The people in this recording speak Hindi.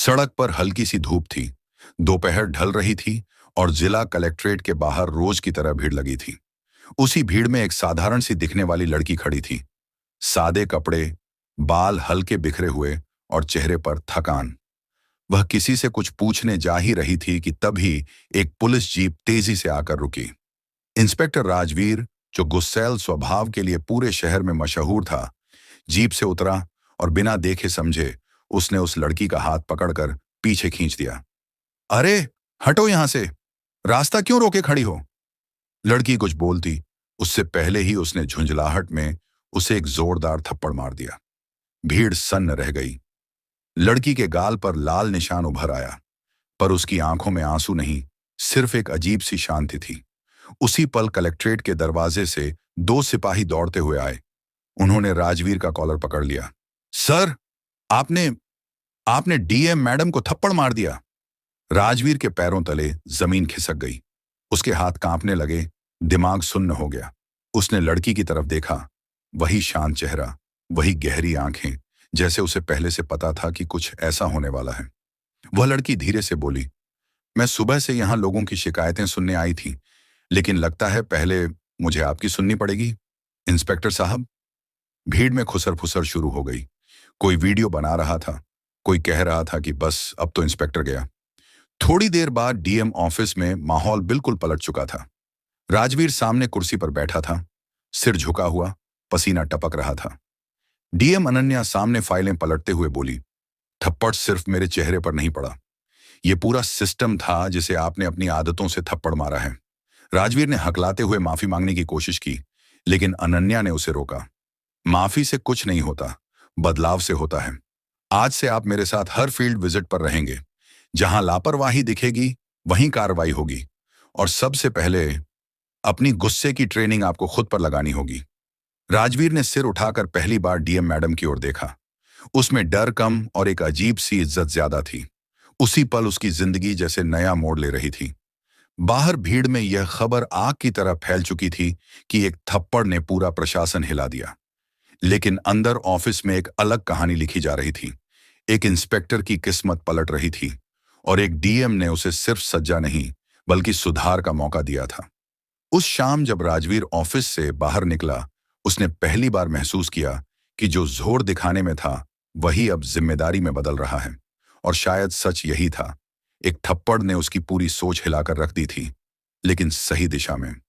सड़क पर हल्की सी धूप थी। दोपहर ढल रही थी और जिला कलेक्ट्रेट के बाहर रोज की तरह भीड़ लगी थी। उसी भीड़ में एक साधारण सी दिखने वाली लड़की खड़ी थी। सादे कपड़े, बाल हल्के बिखरे हुए और चेहरे पर थकान। वह किसी से कुछ पूछने जा ही रही थी कि तभी एक पुलिस जीप तेजी से आकर रुकी। इंस्पेक्टर राजवीर, जो गुस्सैल स्वभाव के लिए पूरे शहर में मशहूर था, जीप से उतरा और बिना देखे समझे उसने उस लड़की का हाथ पकड़कर पीछे खींच दिया। अरे, हटो यहां से! रास्ता क्यों रोके खड़ी हो? लड़की कुछ बोलती उससे पहले ही उसने झुंझलाहट में उसे एक जोरदार थप्पड़ मार दिया। भीड़ सन्न रह गई। लड़की के गाल पर लाल निशान उभर आया, पर उसकी आंखों में आंसू नहीं, सिर्फ एक अजीब सी शांति थी। उसी पल कलेक्ट्रेट के दरवाजे से दो सिपाही दौड़ते हुए आए। उन्होंने राजवीर का कॉलर पकड़ लिया। सर, आपने आपने डीएम मैडम को थप्पड़ मार दिया। राजवीर के पैरों तले जमीन खिसक गई। उसके हाथ कांपने लगे, दिमाग सुन्न हो गया। उसने लड़की की तरफ देखा। वही शांत चेहरा, वही गहरी आंखें, जैसे उसे पहले से पता था कि कुछ ऐसा होने वाला है। वह लड़की धीरे से बोली, मैं सुबह से यहां लोगों की शिकायतें सुनने आई थी, लेकिन लगता है पहले मुझे आपकी सुननी पड़ेगी। इंस्पेक्टर साहब। भीड़ में खुसर फुसर शुरू हो गई। कोई वीडियो बना रहा था, कोई कह रहा था कि बस अब तो इंस्पेक्टर गया। थोड़ी देर बाद डीएम ऑफिस में माहौल बिल्कुल पलट चुका था। राजवीर सामने कुर्सी पर बैठा था, सिर झुका हुआ, पसीना टपक रहा था। डीएम अनन्या सामने फाइलें पलटते हुए बोली, थप्पड़ सिर्फ मेरे चेहरे पर नहीं पड़ा, यह पूरा सिस्टम था जिसे आपने अपनी आदतों से थप्पड़ मारा है। राजवीर ने हकलाते हुए माफी मांगने की कोशिश की, लेकिन अनन्या ने उसे रोका। माफी से कुछ नहीं होता, बदलाव से होता है। आज से आप मेरे साथ हर फील्ड विजिट पर रहेंगे। जहां लापरवाही दिखेगी वहीं कार्रवाई होगी, और सबसे पहले अपनी गुस्से की ट्रेनिंग आपको खुद पर लगानी होगी। राजवीर ने सिर उठाकर पहली बार डीएम मैडम की ओर देखा। उसमें डर कम और एक अजीब सी इज्जत ज्यादा थी। उसी पल उसकी जिंदगी जैसे नया मोड़ ले रही थी। बाहर भीड़ में यह खबर आग की तरह फैल चुकी थी कि एक थप्पड़ ने पूरा प्रशासन हिला दिया। लेकिन अंदर ऑफिस में एक अलग कहानी लिखी जा रही थी। एक इंस्पेक्टर की किस्मत पलट रही थी, और एक डीएम ने उसे सिर्फ सजा नहीं बल्कि सुधार का मौका दिया था। उस शाम जब राजवीर ऑफिस से बाहर निकला, उसने पहली बार महसूस किया कि जो जोर दिखाने में था वही अब जिम्मेदारी में बदल रहा है। और शायद सच यही था, एक थप्पड़ ने उसकी पूरी सोच हिलाकर रख दी थी, लेकिन सही दिशा में।